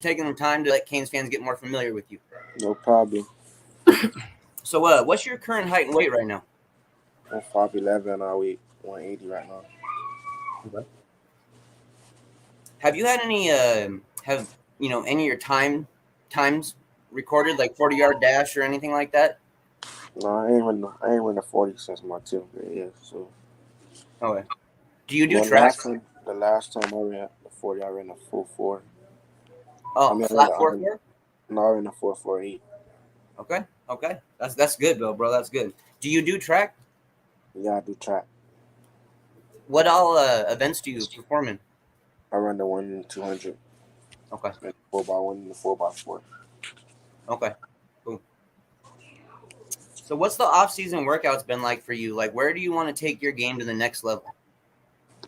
taking the time to let Canes fans get more familiar with you. No problem. So, what's your current height and weight right now? I'm 5'11", I weigh 180 right now. Okay. Have you had any any of your times recorded, like 40-yard dash or anything like that? No, I ain't run the 40 since my 10th grade. Yeah, so Okay. Do you do the track? last time I ran the 40, I ran a 4.4. I Oh, mean, flat 4.4. I ran a 4.48. Okay. Okay. That's good, bro. That's good. Do you do track? Yeah, I do track. What all events do you perform in? I run the 1 in 200, Okay. and 4x1 and the 4x4. Okay. Cool. So, what's the off-season workouts been like for you? Like, where do you want to take your game to the next level?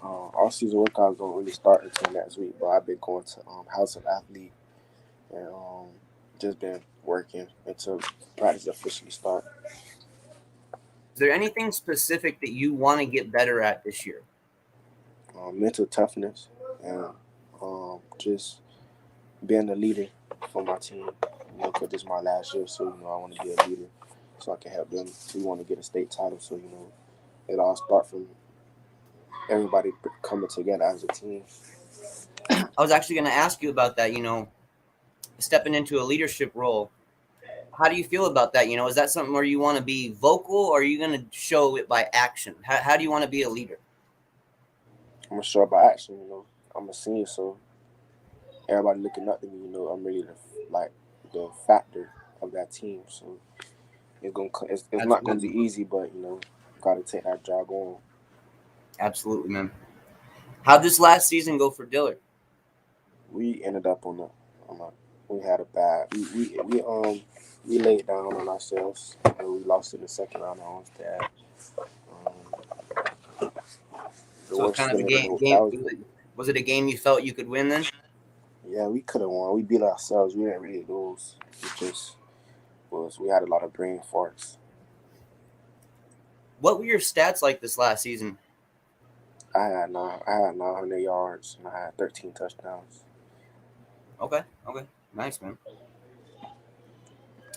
All season workouts don't really start until next week, but I've been going to House of Athlete and just been working until practice officially start. Is there anything specific that you want to get better at this year? Mental toughness and just being a leader for my team. Because this is my last year, so I want to be a leader, so I can help them. We want to get a state title, so it all start from everybody coming together as a team. I was actually going to ask you about that. Stepping into a leadership role. How do you feel about that? Is that something where you want to be vocal, or are you going to show it by action? How do you want to be a leader? I'm gonna show up by action. I'm a senior, so everybody looking up to me. I'm really the factor of that team. So it's not gonna be easy, but gotta take that job on. Absolutely, man. How'd this last season go for Dillard? We ended up we had a bad. We laid down on ourselves and we lost in the second round on Homestead. So it's kind of a game. Was it a game you felt you could win then? Yeah, we could have won. We beat ourselves. We didn't really lose. We had a lot of brain farts. What were your stats like this last season? I had 900 yards and I had 13 touchdowns. Okay. Nice, man.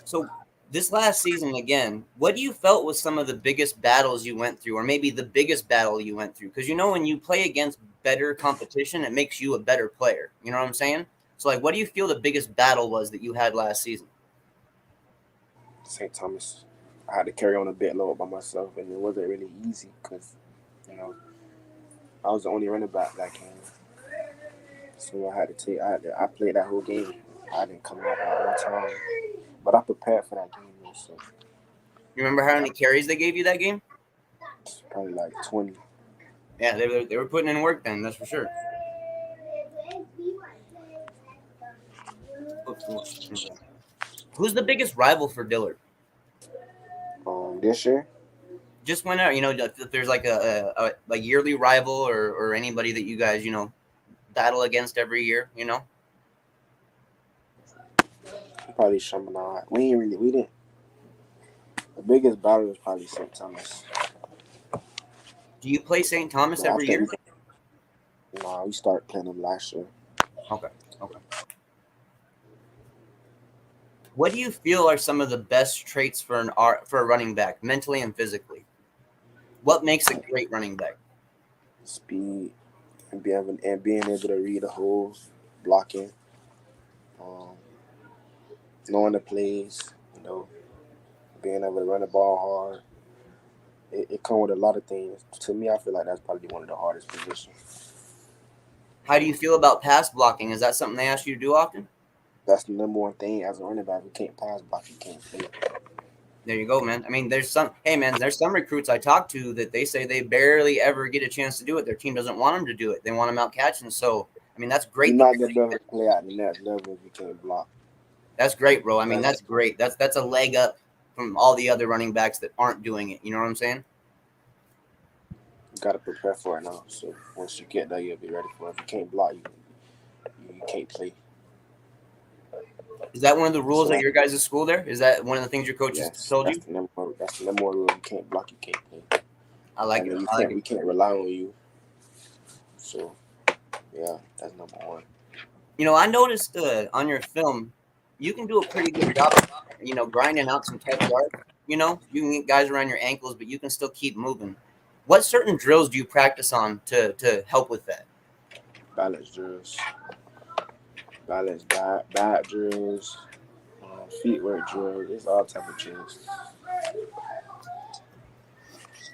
So this last season again, what do you felt was some of the biggest battles you went through, or maybe the biggest battle you went through? Because when you play against better competition, it makes you a better player. You know what I'm saying? So what do you feel the biggest battle was that you had last season? St. Thomas. I had to carry on a bit lower by myself, and it wasn't really easy because I was the only running back that game. So I played that whole game. I didn't come out at one time, but I prepared for that game. So you remember how many carries they gave you that game? Probably like 20. Yeah, they were putting in work then. That's for sure. Who's the biggest rival for Dillard? This year? Just whenever if there's like a yearly rival or anybody that you guys battle against every year. Probably Chaminade. We didn't. The biggest battle was probably St. Thomas. Do you play St. Thomas every year? We started playing them last year. Okay. What do you feel are some of the best traits for a running back, mentally and physically? What makes a great running back? Speed and being able to read the holes, blocking, knowing the plays, being able to run the ball hard. It comes with a lot of things. To me, I feel like that's probably one of the hardest positions. How do you feel about pass blocking? Is that something they ask you to do often? That's the number one thing as a running back. You can't pass block, you can't play. There you go, man. I mean, there's some recruits I talk to that they say they barely ever get a chance to do it. Their team doesn't want them to do it. They want them out catching. So, I mean, that's great. You're not going to be able to play at the next level if you can't block. That's great, bro. I mean, that's great. That's a leg up from all the other running backs that aren't doing it. You know what I'm saying? You got to prepare for it now. So once you get there, you'll be ready for it. If you can't block, you can't play. Is that one of the rules at your guys' school there? Is that one of the things your coaches told you? That's the number one rule. You can't block, you can't play. I like it. We can't rely on you. So, yeah, that's number one. I noticed on your film, you can do a pretty good job of, grinding out some tough yards. You can get guys around your ankles, but you can still keep moving. What certain drills do you practice on to help with that? Balance drills, balance bat drills, feet work drills. It's all type of drills.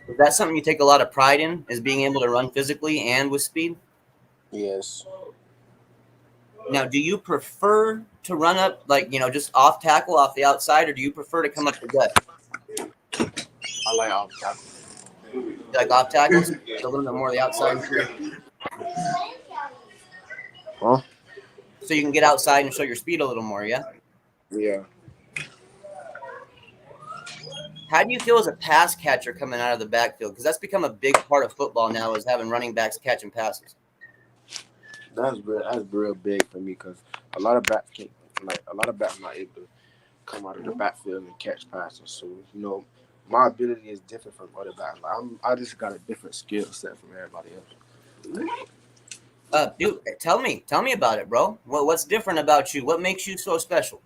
Is that something you take a lot of pride in, is being able to run physically and with speed? Yes, Now, do you prefer to run up like, just off tackle, off the outside, or do you prefer to come up the gut? I like all type. You like off tackles? A little bit more the outside and show your speed? Huh? So you can get outside and show your speed a little more, yeah? Yeah. How do you feel as a pass catcher coming out of the backfield? Because that's become a big part of football now, is having running backs catching passes. That's real big for me because a lot of backs can't like a lot of backs not able to come out of the backfield and catch passes. So my ability is different from other backs. Like I just got a different skill set from everybody else. Dude, tell me about it, bro. What's different about you? What makes you so special?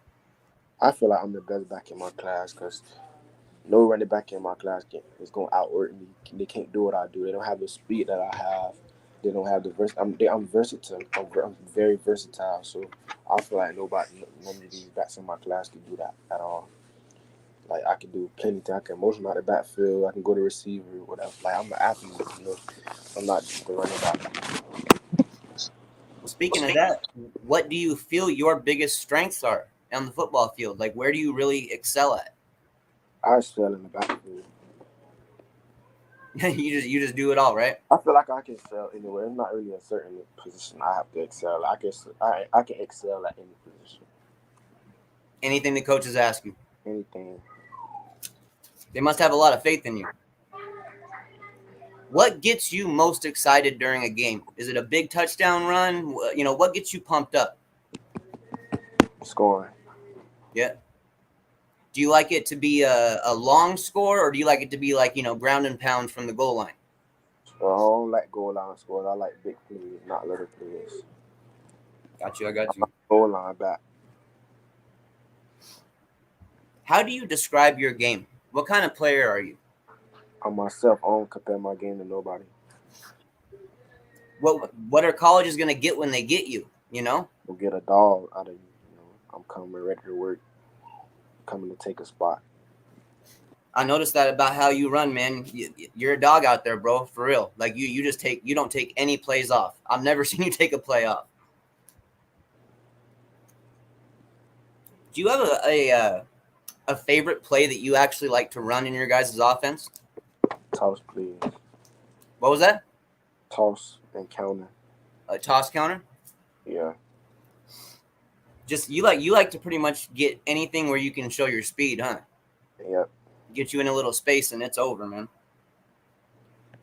I feel like I'm the best back in my class because no running back in my class is going to outwork me. They can't do what I do. They don't have the speed that I have. They don't have the I'm versatile. I'm very versatile. So I feel like none of these backs in my class can do that at all. Like I can do plenty things. I can motion out the backfield. I can go to receiver, whatever. Like I'm an athlete. I'm not just a running back. Well, speaking of that, what do you feel your biggest strengths are on the football field? Like, where do you really excel at? I excel in the backfield. You just do it all, right? I feel like I can excel anywhere. It's not really a certain position I have to excel. I can excel at any position. Anything the coaches ask you, Anything. they must have a lot of faith in you. What gets you most excited during a game? Is it a big touchdown run? What gets you pumped up? Scoring. Yeah. Do you like it to be a long score, or do you like it to be like, ground and pound from the goal line? I don't like goal line scores. I like big plays, not little plays. Got you. I got you. Goal line back. How do you describe your game? What kind of player are you? On myself, I don't compare my game to nobody. What are colleges going to get when they get you? We'll get a dog out of you. I'm coming ready to work, coming to take a spot. I noticed that about how you run, man. You're a dog out there, bro, for real. Like you don't take any plays off. I've never seen you take a play off. Do you have a favorite play that you actually like to run in your guys' offense? Toss plays. What was that? Toss and counter. A toss counter? Yeah. Just you like to pretty much get anything where you can show your speed, huh? Yep. Get you in a little space and it's over, man.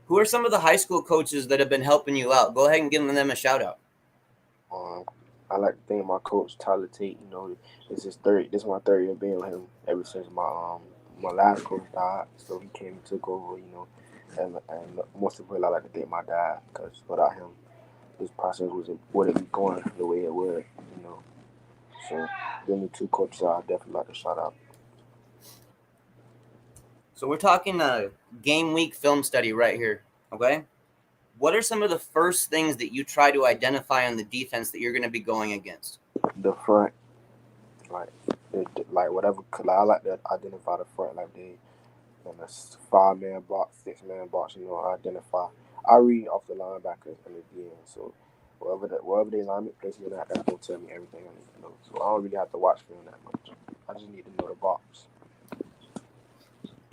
Who are some of the high school coaches that have been helping you out? Go ahead and give them a shout out. I like to thank my coach Tyler Tate. This is my third year being with him ever since my last coach died. So he came and took over. And most of all, I like to thank my dad because without him, this process wouldn't be going the way it would. So them two coaches I definitely like to shout out. So we're talking a game week film study right here, okay? What are some of the first things that you try to identify on the defense that you're going to be going against? The front, like whatever. I like to identify the front, like they in a 5-man box, 6-man box. I identify. I read off the linebackers and the DN. So wherever the alignment places me at, that's gonna tell me everything I need to know. So I don't really have to watch film that much. I just need to know the box.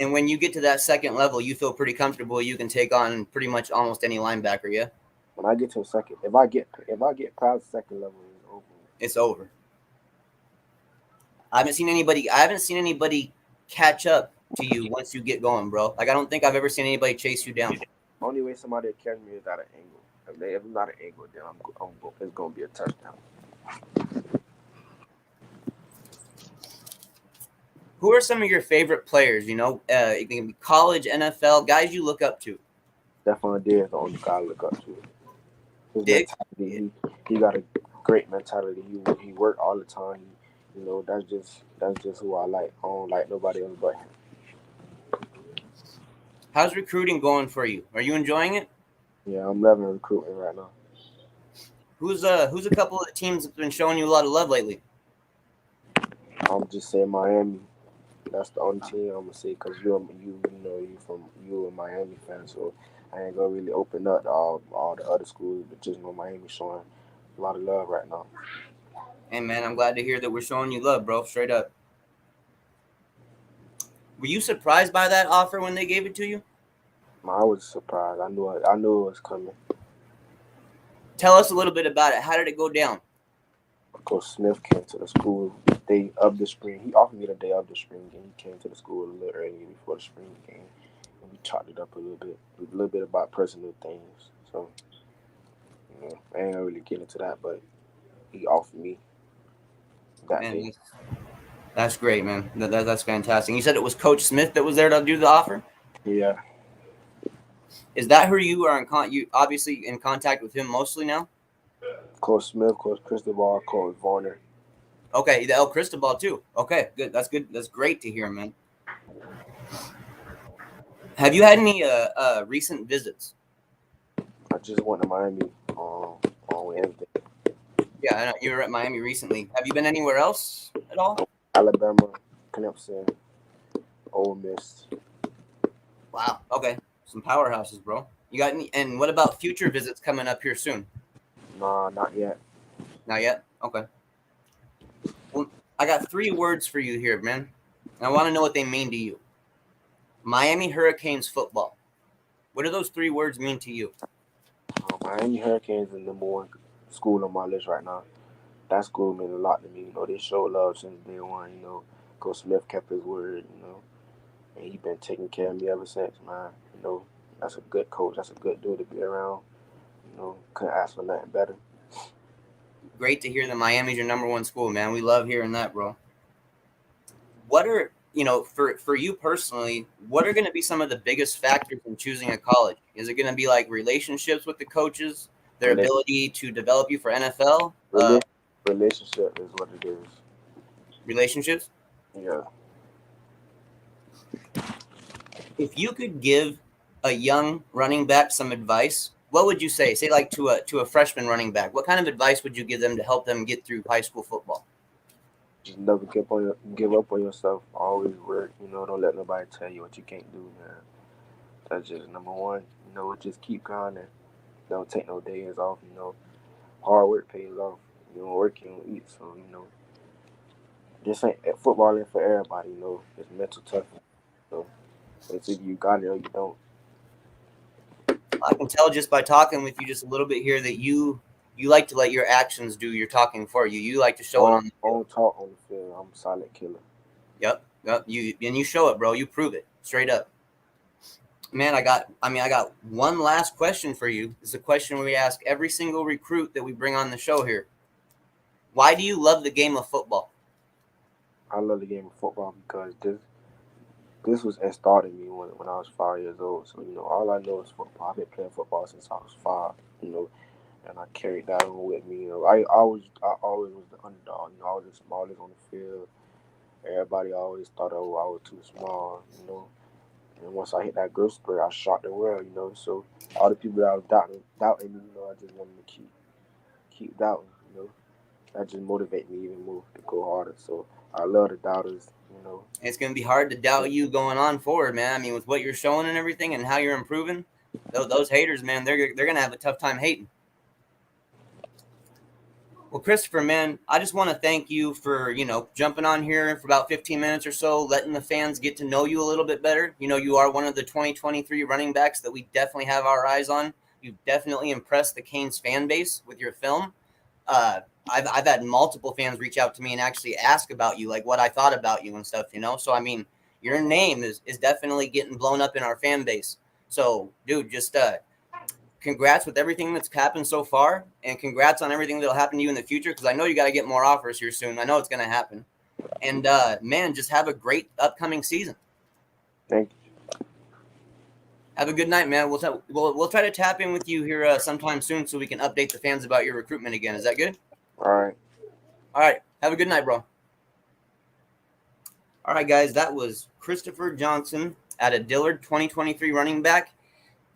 And when you get to that second level, you feel pretty comfortable. You can take on pretty much almost any linebacker, yeah? When I get to a second, if I get past the second level, it's over. It's over. I haven't seen anybody catch up to you once you get going, bro. Like I don't think I've ever seen anybody chase you down. Only way somebody catch me is at an angle. If it's not an angle, then it's gonna be a touchdown. Who are some of your favorite players? It can be college, NFL, guys you look up to. Stephon Diggs is the only guy I look up to. His Diggs? mentality, he got a great mentality. He worked all the time. That's just who I like. I don't like nobody else but him. How's recruiting going for you? Are you enjoying it? Yeah, I'm loving recruiting right now. Who's a couple of the teams that's been showing you a lot of love lately? I'm just saying Miami. That's the only team I'm gonna say because you a Miami fan, so I ain't gonna really open up to all the other schools, but just Miami showing a lot of love right now. Hey man, I'm glad to hear that we're showing you love, bro. Straight up. Were you surprised by that offer when they gave it to you? I was surprised. I knew it was coming. Tell us a little bit about it. How did it go down? Coach Smith came to the school the day of the spring. He offered me the day of the spring game. He came to the school a little early before the spring game, and we chopped it up a little bit about personal things. So, I ain't gonna really get into that, but he offered me that Man, day. that's great, man. That's fantastic. You said it was Coach Smith that was there to do the offer. Yeah, Is that who you are you obviously in contact with him mostly now? Coach Smith, Coach Cristobal, Coach Varner. Okay, the El Cristobal too. Okay, good. That's good. That's great to hear, man. Have you had any recent visits? I just went to Miami on Wednesday. Yeah, I know you were at Miami recently. Have you been anywhere else at all? Alabama, Clemson, Ole Miss. Wow. Okay, some powerhouses, bro. You got any? And what about future visits coming up here soon? Nah, not yet. Not yet. Okay. Well, I got 3 words for you here, man. I want to know what they mean to you. Miami Hurricanes football. What do those 3 words mean to you? Miami Hurricanes is the number one school on my list right now. That school means a lot to me. They show love since day one. Coach Smith kept his word. And he been taking care of me ever since, man. That's a good coach. That's a good dude to be around. Couldn't ask for nothing better. Great to hear that Miami's your number one school, man. We love hearing that, bro. What are for you personally? What are going to be some of the biggest factors in choosing a college? Is it going to be like relationships with the coaches, their Rela- ability to develop you for NFL, rela- Relationship is what it is. relationships? Yeah. If you could give a young running back some advice, what would you say? Say like to a freshman running back. What kind of advice would you give them to help them get through high school football? Just never give up on yourself. Always work. Don't let nobody tell you what you can't do, man. That's just number one. Just keep grinding. Don't take no days off. Hard work pays off. You don't work, you don't eat. So, this ain't football ain't for everybody. It's mental toughness. So it's either you got it or you don't. I can tell just by talking with you just a little bit here that you like to let your actions do your talking for you. You like to show it on the I field. don't talk on the field. I'm a silent killer. Yep. You show it, bro. You prove it straight up. Man, I got one last question for you. It's a question we ask every single recruit that we bring on the show here. Why do you love the game of football? I love the game of football because this was installed in me when I was 5 years old. So all I know is football. I've been playing football since I was 5. And I carried that on with me. I always was the underdog. I was the smallest on the field. Everybody always thought, oh, I was too small. And once I hit that growth spurt, I shocked the world. So all the people that was doubting me, I just wanted to keep doubting. That just motivate me even more to go harder. So I love the doubters. It's going to be hard to doubt you going on forward, man. I mean, with what you're showing and everything and how you're improving, those haters, man, they're going to have a tough time hating. Well, Christopher, man, I just want to thank you for, jumping on here for about 15 minutes or so, letting the fans get to know you a little bit better. You are one of the 2023 running backs that we definitely have our eyes on. You've definitely impressed the Canes fan base with your film. I've had multiple fans reach out to me and actually ask about you, like what I thought about you and stuff, So, I mean, your name is definitely getting blown up in our fan base. So, dude, just congrats with everything that's happened so far, and congrats on everything that'll happen to you in the future, because I know you got to get more offers here soon. I know it's going to happen. And, man, just have a great upcoming season. Thank you. Have a good night, man. We'll try to tap in with you here sometime soon so we can update the fans about your recruitment again. Is that good? All right. All right. Have a good night, bro. All right, guys. That was Christopher Johnson at a Dillard 2023 running back.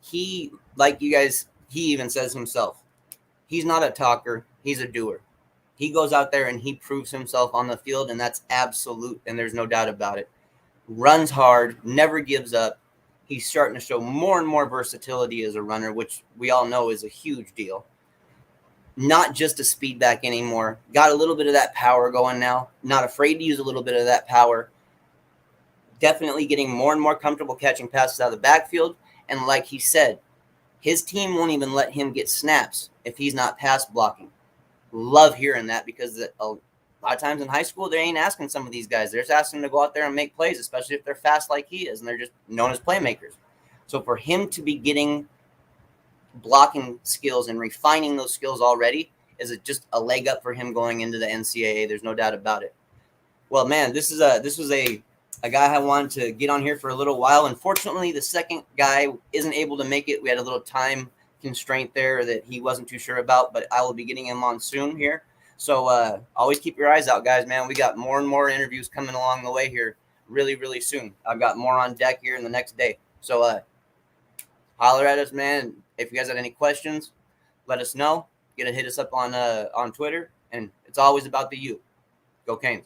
He, like you guys, he even says himself, he's not a talker. He's a doer. He goes out there and he proves himself on the field, and that's absolute, and there's no doubt about it. Runs hard, never gives up. He's starting to show more and more versatility as a runner, which we all know is a huge deal. Not just a speed back anymore. Got a little bit of that power going now. Not afraid to use a little bit of that power. Definitely getting more and more comfortable catching passes out of the backfield. And like he said, his team won't even let him get snaps if he's not pass blocking. Love hearing that, because a lot of times in high school, they ain't asking some of these guys. They're just asking them to go out there and make plays, especially if they're fast like he is, and they're just known as playmakers. So for him to be getting blocking skills and refining those skills already is just a leg up for him going into the NCAA. There's no doubt about it. Well, man, this was a guy I wanted to get on here for a little while. Unfortunately, the second guy isn't able to make it. We had a little time constraint there that he wasn't too sure about, but I will be getting him on soon here. So always keep your eyes out, guys, man. We got more and more interviews coming along the way here really, really soon. I've got more on deck here in the next day. So holler at us, man. If you guys have any questions, let us know. Hit us up on Twitter, and it's always about the U. Go Canes.